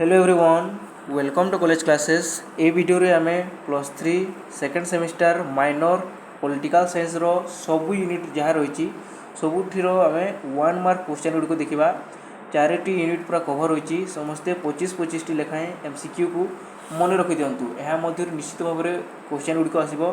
Hello everyone, welcome to college classes. ए video रे आमे +3 second semester minor political science रो सबु यूनिट जहाँ रही सबुठीर आमे 1 मार्क क्वेश्चन गुड़ी देखा। 4टी यूनिट पूरा कभर होती समस्ते 25-25 टी लेखाएं MCQ को मन रखी दिंतु। यह निश्चित भाव में क्वेश्चन गुड़िक आसब।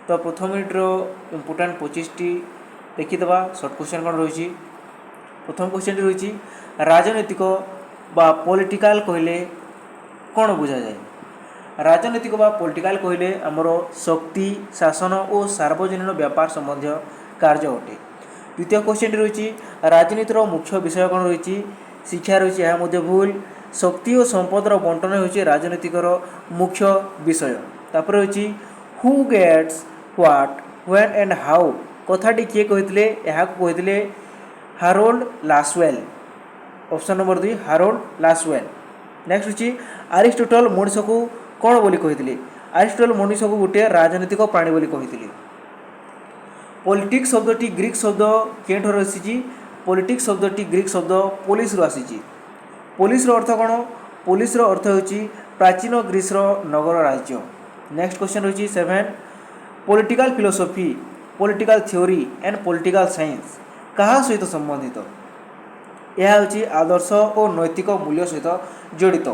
तो प्रथम यूनिट्र इंपोर्टाट 25 टी देखीदे। सर्ट क्वेश्चन कौन रही। प्रथम क्वेश्चन रही राजनैतिक बा पॉलिटिकल कहले कौन बुझा जाए। राजनैतिक बा पॉलिटिकल कहले आमर शक्ति शासन और सार्वजनीन व्यापार संबंधी कार्य अटे। द्वितीय क्वेश्चन रही राजनीतिर मुख्य विषय कौन रही। शिक्षा रही है भूल। शक्ति और संपदर बंटन हो राजनीतिकर मुख्य विषय। तापर रही who gets what when and how कथाटी किए कहते Harold Lasswell. Option number 2 Harold Lasswell. Next हूँ अरिस्टोटल मनुष्य को कौन बोली कहते। अरिस्टोटल मनुष्य को गोटे राजनीतिक प्राणी बोली कहते। पॉलिटिक्स शब्दटी ग्रीक शब्द केठर आसी। पॉलिटिक्स शब्दटी ग्रीक शब्द पोलिस रु आसी। पोलिस अर्थ कौन। पोलिस अर्थ होची प्राचीन ग्रीस नगर राज्य। नेक्स्ट क्वेश्चन रही 7 political philosophy political theory and political science कहा सहित संबंधित। यह हूँ आदर्श और नैतिक मूल्य सहित जड़ित।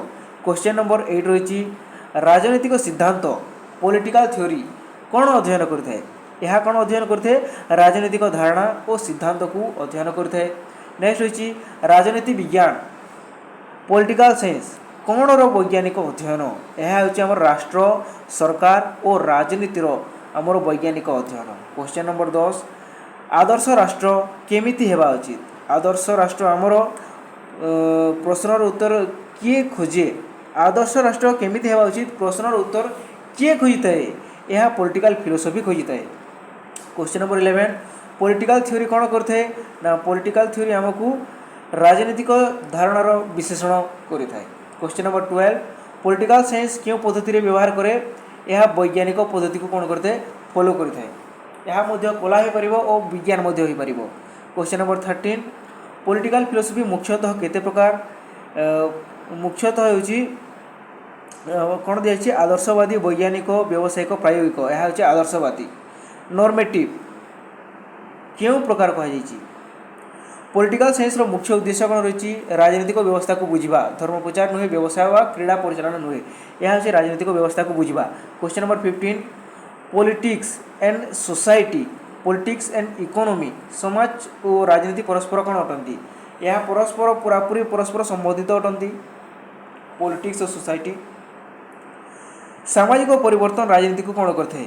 क्वेश्चन नंबर 8 रही राजनीतिक सिद्धांत पॉलिटिकल थ्योरी कौन अध्ययन करते। यह कौन अध्ययन करते राजनीतिक धारणा और सिद्धांत को अध्ययन करते। नेक्स्ट रही राजनीति विज्ञान पॉलिटिकल साइंस कौन वैज्ञानिक अध्ययन। यह हूँ आम राष्ट्र सरकार और राजनीतिर आमर वैज्ञानिक अध्ययन। क्वेश्चन नंबर 10 आदर्श राष्ट्र केमिति हेबा उचित। आदर्श राष्ट्र आमर प्रश्नर उत्तर किए खोजे। आदर्श राष्ट्र केमिति हेबा उचित प्रश्नर उत्तर किए खोजी थाए। यह पॉलिटिकल फिलोसफी खोजी थाए। क्वेश्चन नंबर 11 पॉलिटिकल थ्योरी कौन करते ना। पॉलिटिकल थ्योरी आमको राजनीतिक धारणार विश्लेषण करि थाए। क्वेश्चन नंबर 12 पॉलिटिकल साइंस क्यों पद्धति व्यवहार करे। यह वैज्ञानिक पद्धति को कौन करते फॉलो करि थाए। यह मध्य कला हो पारिबो और विज्ञान मध्य हो पारिबो। क्वेश्चन नंबर 13 पॉलिटिकल फिलोसफी मुख्यतः केते प्रकार। मुख्यतः होची कौन दिखाई आदर्शवादी वैज्ञानिक व्यावसायिक प्रायोगिक। यह हूँ आदर्शवादी। नॉर्मेटिव क्यों प्रकार कहुई। पॉलिटिकल साइंस मुख्य उद्देश्य कौन रही राजनीतिक व्यवस्था को बुझा। धर्म प्रचार नुहे व्यवसाय व क्रीड़ा परिचालन नुहे। यह हूँ राजनीतिक व्यवस्था को बुझा। Question number 15 politics and society politics and economy समाज और राजनीति परस्पर कौन अटंती। यह परस्पर पूरापूरी परस्पर संबंधित अटंती। पॉलिटिक्स और सोसाइटी सामाजिक परिवर्तन राजनीति को कौन करते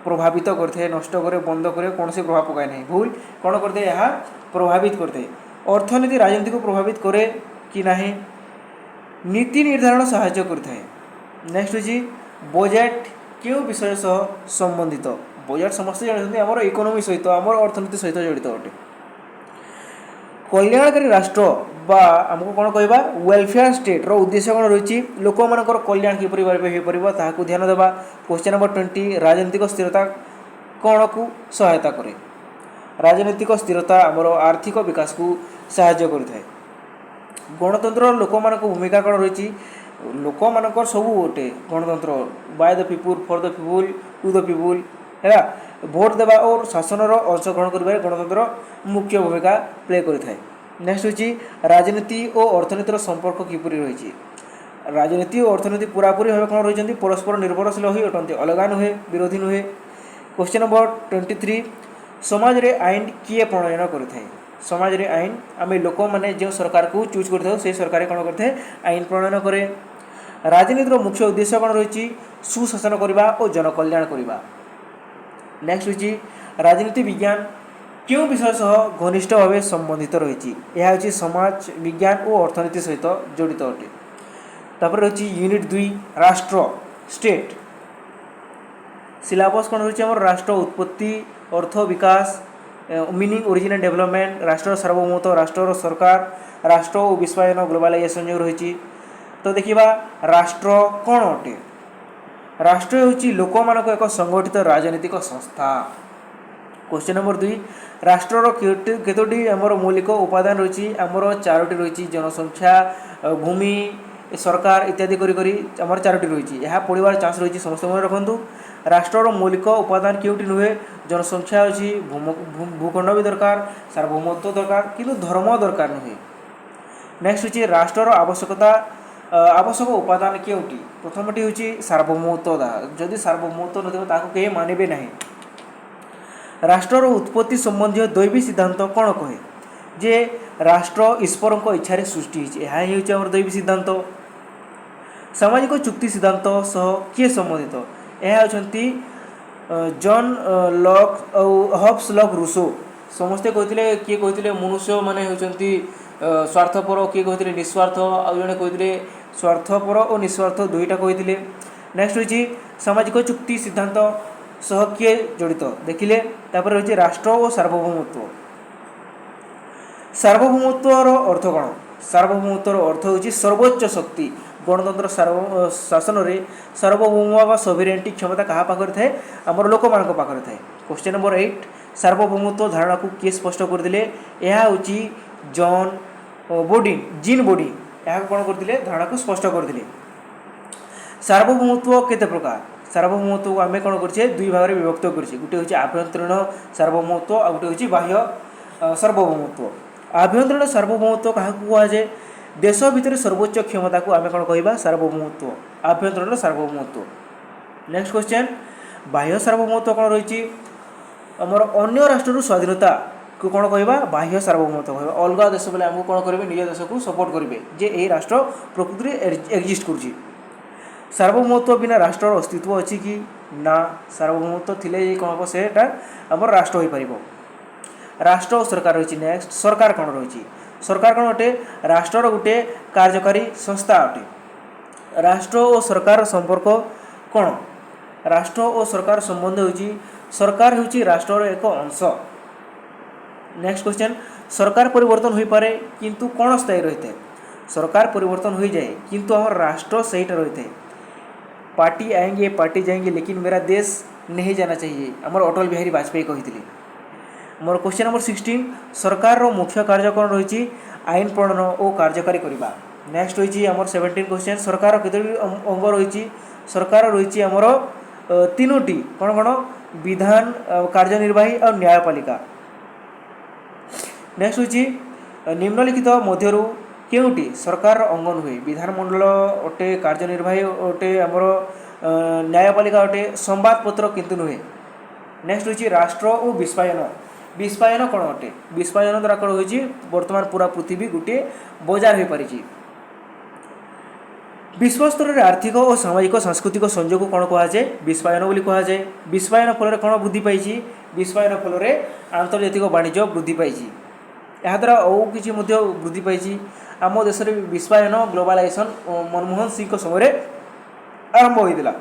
प्रभावित करते नष्ट करे बंद करे कौन से प्रभाव पकाए नहीं। भूल कौन करते यह प्रभावित करते। अर्थनीति राजनीति को प्रभावित करे कि नहीं। नीति निर्धारण सहायता करता है। नेक्स्ट हूँ बजेट क्यों विषय सह संबंधित। बजेट समस्त जानते आम इकोनॉमी सहित आम अर्थनीति सहित जड़ित अटे। कल्याणकारी राष्ट्र बा आमको कौन कहवा वेलफेयर स्टेट रो उद्देश्य कौन रही लोक मानकर कल्याण किपरि हो ताहाकु ध्यान देवा। क्वेश्चन नंबर 20 राजनीतिक स्थिरता कौन को सहायता करे। राजनीतिक स्थिरता आमर आर्थिक विकास को सहायता करिथाए। गणतंत्र लोक मान भूमिका कौन रही लोक मानकर सबू गोटे गणतंत्र by the people for the people to the people है भोट देवा और शासन अंशग्रहण कर गणतंत्र मुख्य भूमिका प्ले करें। नेक्स्ट हूँ राजनीति और अर्थनीतिर संपर्क किपरि रही। राजनीति और अर्थनीति पूरापूरी भाव कौन रही परस्पर निर्भरशील ही अटंती अलगा नुहे विरोधी नुहे। क्वेश्चन नंबर 23 समाज रे आईन किए प्रणयन करें। समाज रे आईन आम लोक मैंने जो सरकार को चूज कर सरकार कौन करते आईन प्रणयन करे। राजनीतिर मुख्य उद्देश्य कौन रही सुशासन करने और जनकल्याण करने। नेक्स्ट हूँ राजनीति विज्ञान क्यों विषय सह घनिष्ठ भाव संबंधित रही। यह हूँ समाज विज्ञान और अर्थनीति सहित जड़ित अटे। तापर रही यूनिट 2 राष्ट्र स्टेट सिलेबस कौन रही राष्ट्र उत्पत्ति अर्थ विकास मीनिंग ओरिजिन एंड डेवलपमेंट राष्ट्र सार्वभौमत्व राष्ट्र सरकार राष्ट्र और विश्वायन ग्लोबालाइजेशन जो रही। तो देखा राष्ट्र कौन अटे। राष्ट्र हूँ लोक मानक एक संगठित राजनीतिक संस्था। क्वेश्चन नंबर 2 राष्ट्रर केतोटी आमर मौलिक उपादान रही आमर 4टी रही जनसंख्या भूमि सरकार इत्यादि करी आमर चारोटी रही है पढ़ार चान्स रही समस्त मन रखु राष्ट्र मौलिक उपादान केउटी नुहे जनसंख्या अच्छी भूखंड भी दरकार सार्वभौमत्व दरकार किंतु धर्म दरकार नुहे। नेक्स्ट हूँ राष्ट्र आवश्यकता आवश्यक उपादान केउटी प्रथमटी हूँ सार्वभौमत्व जदि सार्वभौमत्व नए मानवे ना। राष्ट्र उत्पत्ति संबंधी दैवी सिद्धांत कौन कहे जे राष्ट्र ईश्वर इच्छा सृष्टि होम दैवी सिद्धांत। सामाजिक चुक्ति सिद्धांत सह किए संबंधित यह होती जॉन लॉक और हब्स लॉक रूसो समस्ते कहते किए कहते मनुष्य माने होती स्वार्थपर किए कहते निस्वार्थ आउ जड़े कहते स्वार्थपर और निस्वार्थ दुईटा कहते। नेक्स्ट हूँ सामाजिक चुक्ति सिद्धांत सह किए जड़ित देखिले तापर रही राष्ट्र और सार्वभौमत्व। सार्वभौमत्वर अर्थ कौन सार्वभौमत्वर अर्थ हूँ सर्वोच्च शक्ति गणतंत्र शासन में सार्वभौम सॉवरेनिटी क्षमता क्या पाखे थाए आमर लोक मान पाखे थाए। क्वेश्चन नंबर 8 सार्वभौमत्व धारणा को किए स्पष्ट करते यह हूँ जॉन बोर्डिंग जीन बोर्डिंग यह कौन करते धारणा को स्पष्ट करते। सार्वभौमत्व केते प्रकार सार्वभौमत्व को आम कौन कर दुई भाग में विभक्त कर गोटे हूँ आभ्यंतरीण सार्वभौमत्व आ गोटे हूँ बाह्य सार्वभौमत्व। आभ्यंतरीण सार्वभौमत्व क्या कहुए देश भितर सर्वोच्च क्षमता को आम कौन कह सार्वभौमत्व आभ्यंतरीण सार्वभौमत्व। नेक्स्ट क्वेश्चन बाह्य सार्वभौमत्व कौन रही आमर अन्य राष्ट्र स्वाधीनता को कौन कह बाह्य सार्वभौमत्व कह अलग देश बोले आमको कौन करेंगे निज देश को सपोर्ट करेंगे जे यही राष्ट्र प्रकृति में एक्जिस्ट कर। सार्वभौमत्व बिना राष्ट्र अस्तित्व अच्छी कि ना सार्वभौमत्व थिले कौन हम से आमर राष्ट्र हो पार। राष्ट्र और सरकार रही। नेक्स्ट सरकार कौन रही सरकार कौन अटे राष्ट्र गोटे कार्यकारी संस्था अटे। राष्ट्र और सरकार संपर्क कौन राष्ट्र और सरकार संबंध होची सरकार होची राष्ट्र एक अंश। नेक्स्ट क्वेश्चन सरकार परिवर्तन हो पारे किंतु कौन स्थायी रही है सरकार परिवर्तन हो जाए किंतु आम राष्ट्र सही रही है। पार्टी आएंगे पार्टी जाएंगे लेकिन मेरा देश नहीं जाना चाहिए आमर अटल बिहारी वाजपेयी कहते। मोर क्वेश्चन नंबर 16 सरकार रो मुख्य कार्य कौन रही आईन प्रणयन और कार्यकारी करवा। नेक्स्ट रही आमर 17 क्वेश्चन सरकार केतोटी अंग रही सरकार रही आमर तीनोटी कौन कौन विधान कार्यनिर्वाही और न्यायपालिका। नेक्स्ट हूँ निम्नलिखित मध्यरु केउटी सरकार अंग नुहे विधानमंडल अटे कार्यनिर्वाही अटे आमर न्यायपालिका अटे संवादपत्र किंतु नुहे। नेक्स्ट हूँ राष्ट्र और विश्वायन विश्वायन कौन अटे विश्वायन द्वारा कौन हो बर्तमान पूरा पृथ्वी गोटे बजार हो पारी। विश्व स्तर में आर्थिक और सामाजिक सांस्कृतिक संयोग कौन कहुए विश्वायन बोली कहुए। विश्वायन फल कौन वृद्धि पाई विश्वायन फल आंतर्जातिक वाणिज्य वृद्धि पाई यह द्वारा और किसी वृद्धि पाई। आम देश में विश्वायन ग्लोबालाइजेशन मनमोहन सिंह समय आरंभ होता।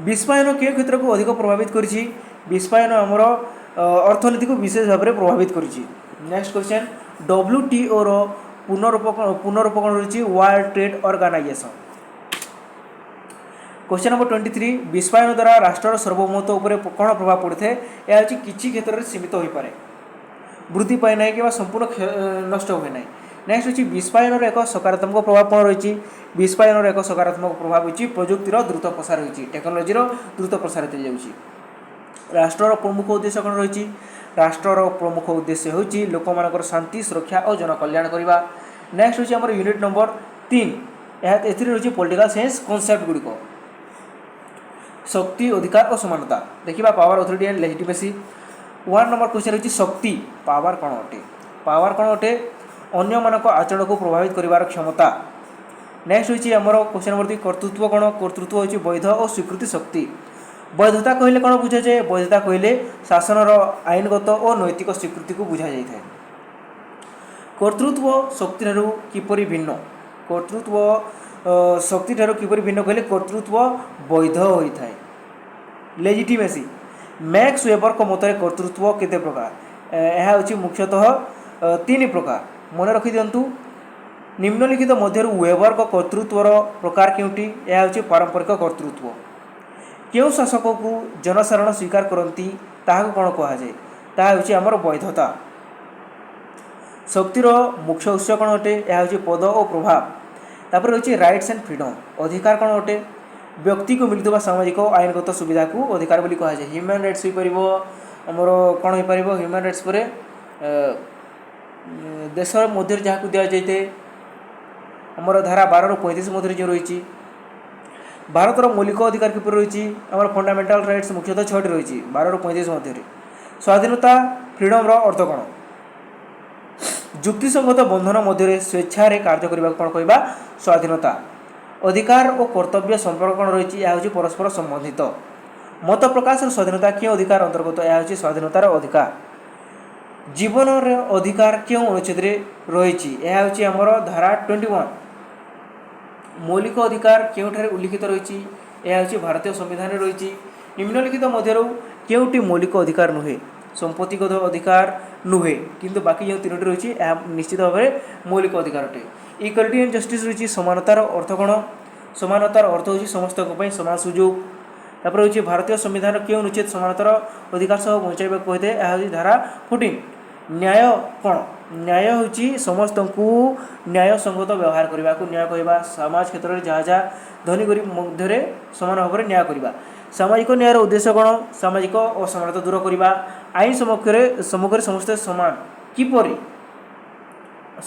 विश्वायन के क्षेत्र को अधिक प्रभावित करी विश्वायन आमर अर्थनीति को विशेष भाव में प्रभावित करी। नेक्स्ट क्वेश्चन WTO रो पुनरुपकरण रही world trade organisation. Question number 23 विश्वायन द्वारा राष्ट्र सार्वभौमत्व उपर कौन प्रभाव पड़े यह हूँ किसी क्षेत्र में सीमित हो पारे वृद्धि पाए ना कि संपूर्ण नष्ट हुए ना। नेक्स्ट हूँ विश्वायन एक सकारात्मक प्रभाव कौन रही विश्वायन एक सकारात्मक प्रभाव होती प्रजुक्तिर द्रुत प्रसार होती टेक्नोलोजी द्रुत प्रसार हो जाऊँगी। राष्ट्र प्रमुख उद्देश्य कौन रही राष्ट्र प्रमुख उद्देश्य हूँ लोक मान शांति सुरक्षा और जनकल्याण करवा। नेक्स्ट हूँ आम यूनिट नंबर 3 रही पॉलिटिकल साइंस कॉन्सेप्ट गुड़िक शक्ति अधिकार और समानता देखा power authority and legitimacy. 1 number question हूँ शक्ति पावर कौन अटे पावर कौन अटे अन्य मानक आचरण को प्रभावित कर क्षमता। नेक्स्ट हूँ आमर क्वेश्चन नंबर 2 कर्तृत्व कौन कर्तृत्व हूँ वैध और स्वीकृति शक्ति। वैधता कहले कौन बुझा जाए वैधता कहले शासन आईनगत और नैतिक स्वीकृति को बुझा जाए। कर्तृत्व शक्ति ठारू किपरि भिन्न कर्तृत्व शक्ति ठारू किपरि भिन्न कहले कर्तृत्व वैध होता है। लेजिटिमेसी मैक्स वेबर को मत कर्तृत्व केते प्रकार यह हूँ मुख्यतः 3 प्रकार मन रखी दिंतु। निम्नलिखित मध्य वेबर को कर्तृत्वर प्रकार केउटी यह हूँ पारंपरिक कर्तृत्व। क्यों शासक को जनसाधारण स्वीकार करती ताहा कौन कहुए ताहा हूँ आमर वैधता। शक्तिर मुख्य उत्स कौन अटे यह हूँ पद और प्रभाव तापर रही राइट्स एंड फ्रीडम अधिकार कौन अटे व्यक्ति को मिलुवा सामाजिक आईनगत सुविधा को अधिकार बोली कहुए ह्यूमन राइट्स हो आमर कौन हो पार ह्यूमन राइट्स पर देश मध्य जहाँ दि जाए आमर धारा 12 ରୁ 35 मध्य जो रही भारतर मौलिक अधिकार किपर रही आम फंडामेंटाल राइट्स मुख्यतः 6टी रही 12 ରୁ 35 मध्य स्वाधीनता फ्रीडम अर्थ कौन युक्तिसंगत बंधन मध्य स्वेच्छार कार्य करने कौन कहवा स्वाधीनता अधिकार और कर्तव्य संपर्क कौन रही है परस्पर संबंधित मत प्रकाश स्वाधीनता क्यों अधिकार अंतर्गत यह हूँ स्वाधीनतार अधिकार जीवन अधिकार क्यों अनुच्छेद रही है आमर धारा 21 मौलिक अधिकार क्योंठारे उल्लिखित रही है भारतीय संविधान रही निम्नलिखित मध्य क्योंटी मौलिक अधिकार नुहे संपत्तिगत अधिकार नुहे किंतु बाकी जो 3टी रही निश्चित भाव में मौलिक अधिकार अटे इक्वालिटी एंड जस्टिस रही समानतार अर्थ कौन समानतार अर्थ हूँ समस्त समान सुजोग तापर हूँ भारतीय संविधान क्यों अनुच्छेद समानतार अधिकार सह बचाइबा कहते हैं यह धारा 14 न्याय कौन न्याय हूँ समस्त को न्याय संगत व्यवहार करने को न्याय कहवा समाज क्षेत्र में जहाँ जहाँ धनी गरीब मध्य समान भाव में न्याय करवा सामाजिक न्यायर उद्देश्य कौन सामाजिक असमानता दूर करवा आईन सम्मुखें समस्ते समान किपरि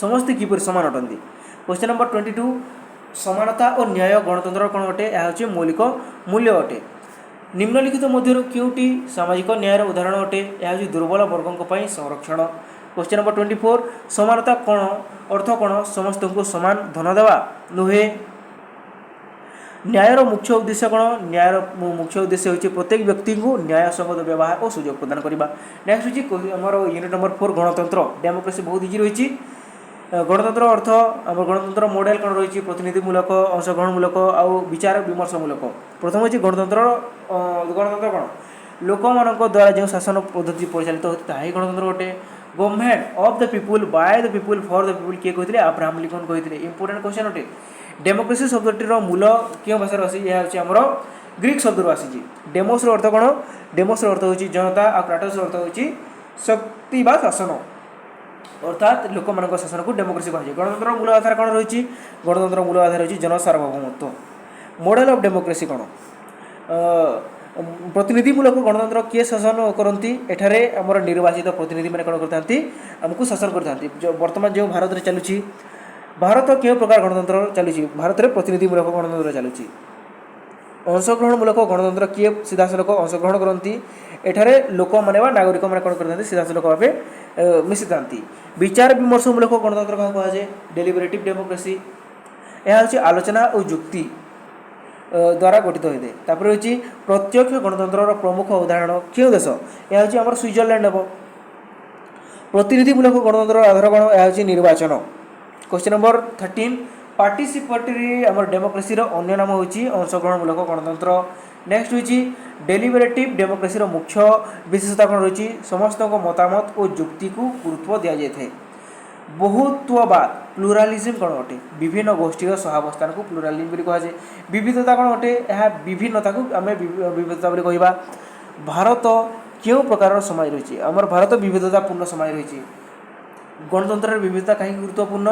समस्ते किपरि समान अटंती क्वेश्चन नंबर 22 समानता और न्याय गणतंत्र कौन अटे यह हूँ मौलिक मूल्य अटे निम्नलिखित मध्य क्योंटी सामाजिक न्यायर उदाहरण अटे यह हूँ दुर्बल वर्गों संरक्षण क्वेश्चन नंबर 24 समानता कौन अर्थ कौन समस्त को समान धन देवा नुहे न्यायर मुख्य उद्देश्य कौन न्यायर मुख्य उद्देश्य हूँ प्रत्येक व्यक्ति को न्याय संगत व्यवहार और सुजोग प्रदान करने नेक्स्ट हूँ आमर यूनिट नंबर 4 गणतंत्र डेमोक्रेसी बहुत इजी रही गणतंत्र अर्थ आम गणतंत्र मॉडल कौन रही प्रतिनिधिमूलक अंशग्रहणमूलक आउ विचार विमर्शमूलक प्रथम हूँ गणतंत्र गणतंत्र कौन लोक मान द्वारा जो शासन पद्धति परिचालित होती है गणतंत्र अटे government of the people bye the people for the people किए कहते अब्राहम लिंकन कहते इंपोर्टेंट क्वेश्चन अटे डेमोक्रेसी शब्दटीर मूल क्यों भाषा आसी यह हूँ आमर ग्रीक शब्द आसी डेमोस अर्थ कौन डेमोस अर्थ हूँ जनता आ क्राटोस अर्थ हूँ शक्ति बा शासन अर्थात लोक मान शासन को डेमोक्रेसी कहुए गणतंत्र मूल आधार कौन रही गणतंत्र मूल आधार रही जनसार्वभौमत्व मॉडल ऑफ डेमोक्रेसी कौन प्रतिनिधिमूलक गणतंत्र किए शासन करती एठारे आमर निर्वाचित प्रतिनिधि मैंने कौन करते आमको शासन करते बर्तमान जो भारत में चलुची भारत क्यों प्रकार गणतंत्र चलुची भारत में प्रतिनिधिमूलक गणतंत्र चलुची अंशग्रहणमूलक गणतंत्र किए सीधासलख अंशग्रहण करती एठारे लोक मैंने नागरिक मैंने कौन करते सीधासलख भाव मिसी था विचार विमर्शमूलक गणतंत्र क्या कहुए डेलिबरेटिव डेमोक्रेसी यह हूँ आलोचना और युक्ति द्वारा गठित होते तापर हूँ प्रत्यक्ष गणतंत्र प्रमुख उदाहरण क्यों देश यह हूँ आम स्विट्जरलैंड हम प्रतिनिधिमूलक गणतंत्र आधार कौन यह हूँ निर्वाचन क्वेश्चन नंबर 13 पार्टिसिपेटरी आम डेमोक्रेसी अन्य नाम हूँ अंशग्रहणमूलक गणतंत्र नेक्स्ट हूँ डेलिबरेटिव डेमोक्रेसी मुख्य विशेषता कौन रही समस्त मतामत और युक्ति को गुरुत्व दि जाए बहुत्ववाद प्लुरालिज्म कौन अटे विभिन्न गोष्ठीर सहावस्थान को प्लुरालिज्म कहुए विविधता कौन अटे यह विभिन्नता को आम विविधता कहवा भारत क्यों प्रकार समाज रही आमर भारत विविधतापूर्ण समाज रही गणतंत्र विविधता कहीं गुरुत्वपूर्ण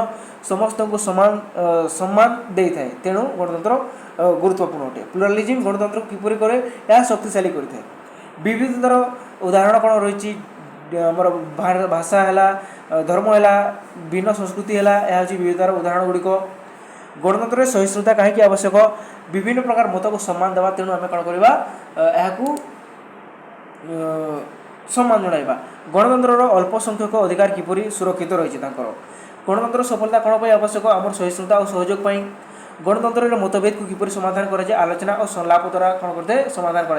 समस्त को समान सम्मान दे था तेणु गणतंत्र गुरुत्वपूर्ण अटे प्लुरालिज्म गणतंत्र किपरि करे यह शक्तिशाली करता है विविधतार उदाहरण कौन रही आमर भाषा है धर्म है भिन्न संस्कृति है यह हूँ विविधतार उदाहरण गुड़िक गणतंत्र सहिष्णुता कहीं आवश्यक विभिन्न प्रकार मत को सम्मान देवा तेणु आम कौन करवा सम्मान जणाइबा गणतंत्र अल्प संख्यक अधिकार किपरि सुरक्षित रही गणतंत्र सफलता कौन पर आवश्यक आम सहिष्णुता और सहयोग गणतंत्र मतभेद को किपरि समाधान कर आलोचना और संलाप द्वारा कौन करते समाधान कर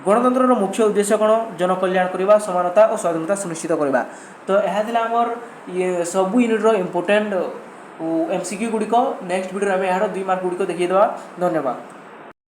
गणतंत्र मुख्य उद्देश्य कौन जनकल्याण करवा समानता और स्वाधीनता सुनिश्चित करवा तो यह आमर ये सबू यूनिट्र इंपोर्टेंट एमसीक्यू गुड़िक नेक्स्ट वीडियो में यार 2 मार्क गुड़िक देखिए धन्यवाद।